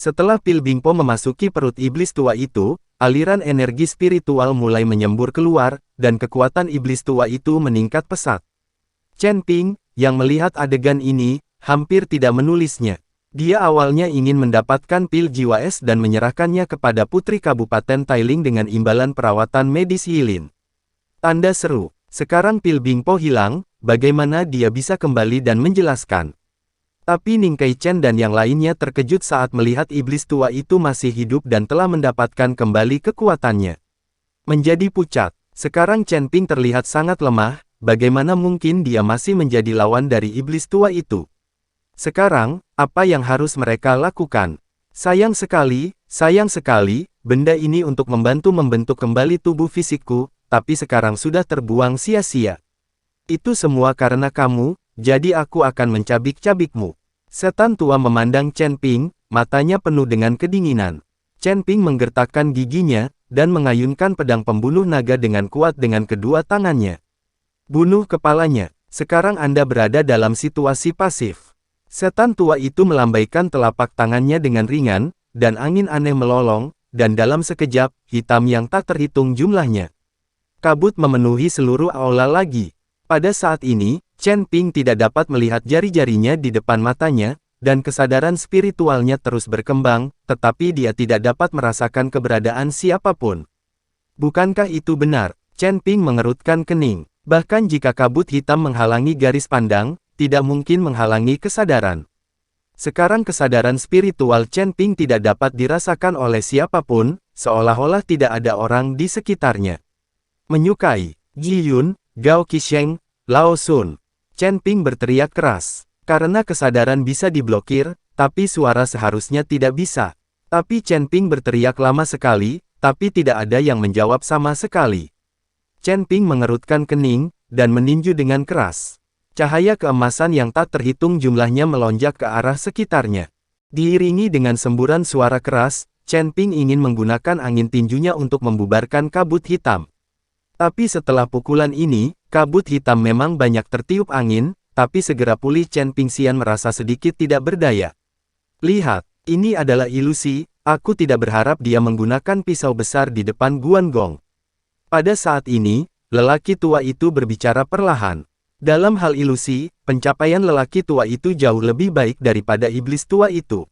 Setelah pil Bingpo memasuki perut iblis tua itu, aliran energi spiritual mulai menyembur keluar, dan kekuatan iblis tua itu meningkat pesat. Chen Ping, yang melihat adegan ini, hampir tidak menulisnya. Dia awalnya ingin mendapatkan pil jiwa es dan menyerahkannya kepada Putri Kabupaten Tailing dengan imbalan perawatan medis Yilin. Tanda seru, sekarang pil Bingpo hilang, bagaimana dia bisa kembali dan menjelaskan? Tapi Ning Kaichen dan yang lainnya terkejut saat melihat iblis tua itu masih hidup dan telah mendapatkan kembali kekuatannya. Menjadi pucat, sekarang Chen Ping terlihat sangat lemah, bagaimana mungkin dia masih menjadi lawan dari iblis tua itu? Sekarang, apa yang harus mereka lakukan? Sayang sekali, benda ini untuk membantu membentuk kembali tubuh fisikku, tapi sekarang sudah terbuang sia-sia. Itu semua karena kamu, jadi aku akan mencabik-cabikmu. Setan tua memandang Chen Ping, matanya penuh dengan kedinginan. Chen Ping menggertakkan giginya, dan mengayunkan pedang pembunuh naga dengan kuat dengan kedua tangannya. Bunuh kepalanya, sekarang Anda berada dalam situasi pasif. Setan tua itu melambaikan telapak tangannya dengan ringan, dan angin aneh melolong, dan dalam sekejap, hitam yang tak terhitung jumlahnya. Kabut memenuhi seluruh aula lagi. Pada saat ini, Chen Ping tidak dapat melihat jari-jarinya di depan matanya, dan kesadaran spiritualnya terus berkembang, tetapi dia tidak dapat merasakan keberadaan siapapun. Bukankah itu benar? Chen Ping mengerutkan kening. Bahkan jika kabut hitam menghalangi garis pandang, tidak mungkin menghalangi kesadaran. Sekarang kesadaran spiritual Chen Ping tidak dapat dirasakan oleh siapapun, seolah-olah tidak ada orang di sekitarnya. Menyukai, Ji Yun, Gao Qisheng, Lao Sun. Chen Ping berteriak keras. Karena kesadaran bisa diblokir, tapi suara seharusnya tidak bisa. Tapi Chen Ping berteriak lama sekali, tapi tidak ada yang menjawab sama sekali. Chen Ping mengerutkan kening, dan meninju dengan keras. Cahaya keemasan yang tak terhitung jumlahnya melonjak ke arah sekitarnya. Diiringi dengan semburan suara keras, Chen Ping ingin menggunakan angin tinjunya untuk membubarkan kabut hitam. Tapi setelah pukulan ini, kabut hitam memang banyak tertiup angin, tapi segera pulih Chen Pingxian merasa sedikit tidak berdaya. Lihat, ini adalah ilusi, aku tidak berharap dia menggunakan pisau besar di depan Guanggong. Pada saat ini, lelaki tua itu berbicara perlahan. Dalam hal ilusi, pencapaian lelaki tua itu jauh lebih baik daripada iblis tua itu.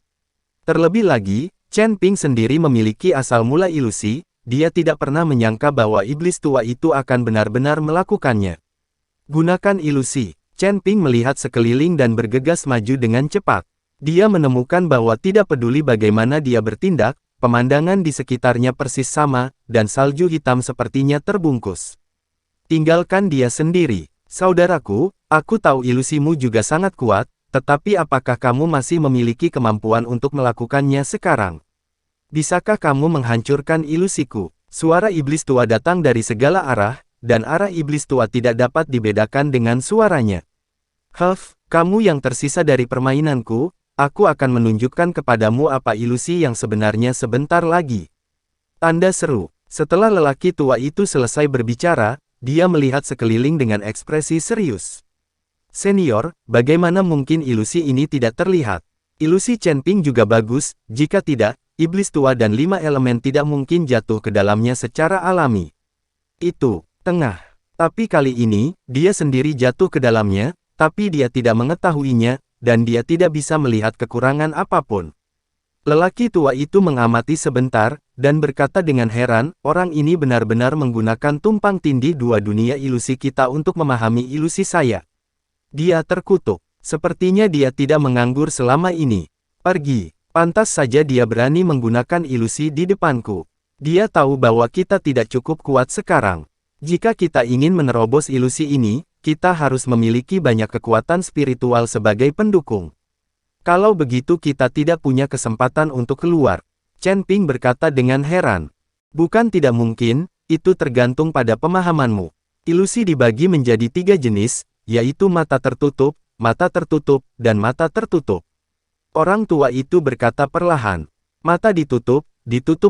Terlebih lagi, Chen Ping sendiri memiliki asal mula ilusi. Dia tidak pernah menyangka bahwa iblis tua itu akan benar-benar melakukannya. Gunakan ilusi. Chen Ping melihat sekeliling dan bergegas maju dengan cepat. Dia menemukan bahwa tidak peduli bagaimana dia bertindak, pemandangan di sekitarnya persis sama, dan salju hitam sepertinya terbungkus. Tinggalkan dia sendiri. Saudaraku, aku tahu ilusimu juga sangat kuat, tetapi apakah kamu masih memiliki kemampuan untuk melakukannya sekarang? Bisakah kamu menghancurkan ilusiku? Suara iblis tua datang dari segala arah, dan arah iblis tua tidak dapat dibedakan dengan suaranya. Huff, kamu yang tersisa dari permainanku, aku akan menunjukkan kepadamu apa ilusi yang sebenarnya sebentar lagi. Tanda seru. Setelah lelaki tua itu selesai berbicara, dia melihat sekeliling dengan ekspresi serius. Senior, bagaimana mungkin ilusi ini tidak terlihat? Ilusi Chen Ping juga bagus, jika tidak, iblis tua dan 5 elemen tidak mungkin jatuh ke dalamnya secara alami. Itu, tengah. Tapi kali ini, dia sendiri jatuh ke dalamnya, tapi dia tidak mengetahuinya, dan dia tidak bisa melihat kekurangan apapun. Lelaki tua itu mengamati sebentar, dan berkata dengan heran, orang ini benar-benar menggunakan tumpang tindih dua dunia ilusi kita untuk memahami ilusi saya. Dia terkutuk. Sepertinya dia tidak menganggur selama ini. Pergi. Pantas saja dia berani menggunakan ilusi di depanku. Dia tahu bahwa kita tidak cukup kuat sekarang. Jika kita ingin menerobos ilusi ini, kita harus memiliki banyak kekuatan spiritual sebagai pendukung. Kalau begitu kita tidak punya kesempatan untuk keluar. Chen Ping berkata dengan heran. Bukan tidak mungkin, itu tergantung pada pemahamanmu. Ilusi dibagi menjadi 3 jenis, yaitu mata tertutup, dan mata tertutup. Orang tua itu berkata perlahan. Mata ditutup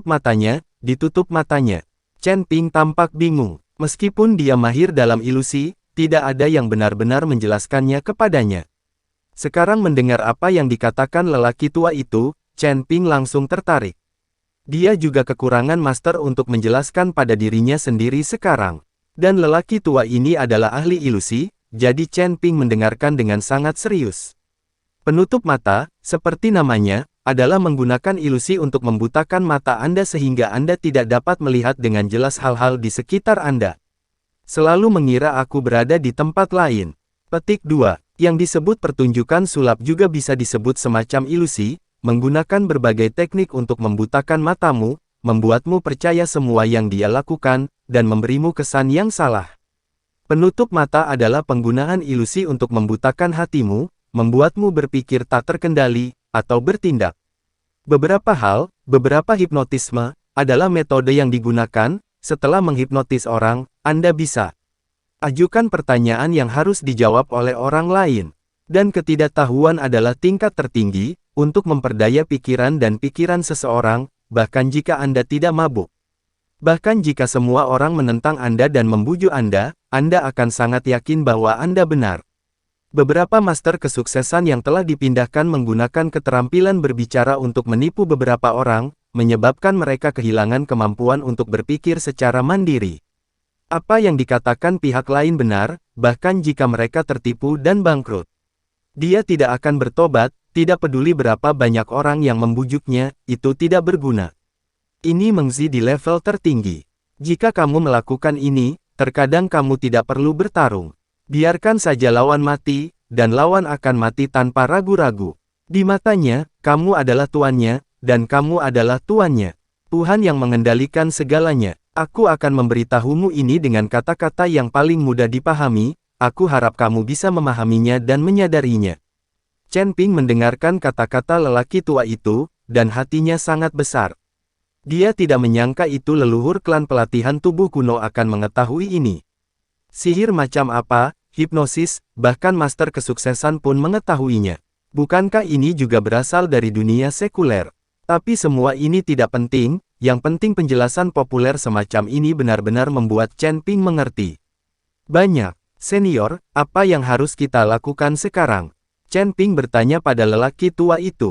matanya, ditutup matanya. Chen Ping tampak bingung. Meskipun dia mahir dalam ilusi, tidak ada yang benar-benar menjelaskannya kepadanya. Sekarang mendengar apa yang dikatakan lelaki tua itu, Chen Ping langsung tertarik. Dia juga kekurangan master untuk menjelaskan pada dirinya sendiri sekarang. Dan lelaki tua ini adalah ahli ilusi, jadi Chen Ping mendengarkan dengan sangat serius. Penutup mata, seperti namanya, adalah menggunakan ilusi untuk membutakan mata Anda sehingga Anda tidak dapat melihat dengan jelas hal-hal di sekitar Anda. Selalu mengira aku berada di tempat lain. Petik 2. Yang disebut pertunjukan sulap juga bisa disebut semacam ilusi, menggunakan berbagai teknik untuk membutakan matamu, membuatmu percaya semua yang dia lakukan, dan memberimu kesan yang salah. Penutup mata adalah penggunaan ilusi untuk membutakan hatimu, membuatmu berpikir tak terkendali, atau bertindak. Beberapa hipnotisme, adalah metode yang digunakan, setelah menghipnotis orang, Anda bisa ajukan pertanyaan yang harus dijawab oleh orang lain. Dan ketidaktahuan adalah tingkat tertinggi, untuk memperdaya pikiran dan pikiran seseorang, bahkan jika Anda tidak mabuk. Bahkan jika semua orang menentang Anda dan membujuk Anda akan sangat yakin bahwa Anda benar. Beberapa master kesuksesan yang telah dipindahkan menggunakan keterampilan berbicara untuk menipu beberapa orang, menyebabkan mereka kehilangan kemampuan untuk berpikir secara mandiri. Apa yang dikatakan pihak lain benar, bahkan jika mereka tertipu dan bangkrut. Dia tidak akan bertobat, tidak peduli berapa banyak orang yang membujuknya, itu tidak berguna. Ini Mengzi di level tertinggi. Jika kamu melakukan ini, terkadang kamu tidak perlu bertarung. Biarkan saja lawan mati, dan lawan akan mati tanpa ragu-ragu. Di matanya, kamu adalah tuannya, dan kamu adalah tuannya. Tuhan yang mengendalikan segalanya. Aku akan memberitahumu ini dengan kata-kata yang paling mudah dipahami, aku harap kamu bisa memahaminya dan menyadarinya. Chen Ping mendengarkan kata-kata lelaki tua itu, dan hatinya sangat besar. Dia tidak menyangka itu leluhur klan pelatihan tubuh kuno akan mengetahui ini. Sihir macam apa, hipnosis, bahkan master kesuksesan pun mengetahuinya. Bukankah ini juga berasal dari dunia sekuler? Tapi semua ini tidak penting. Yang penting penjelasan populer semacam ini benar-benar membuat Chen Ping mengerti. Banyak, senior, apa yang harus kita lakukan sekarang? Chen Ping bertanya pada lelaki tua itu.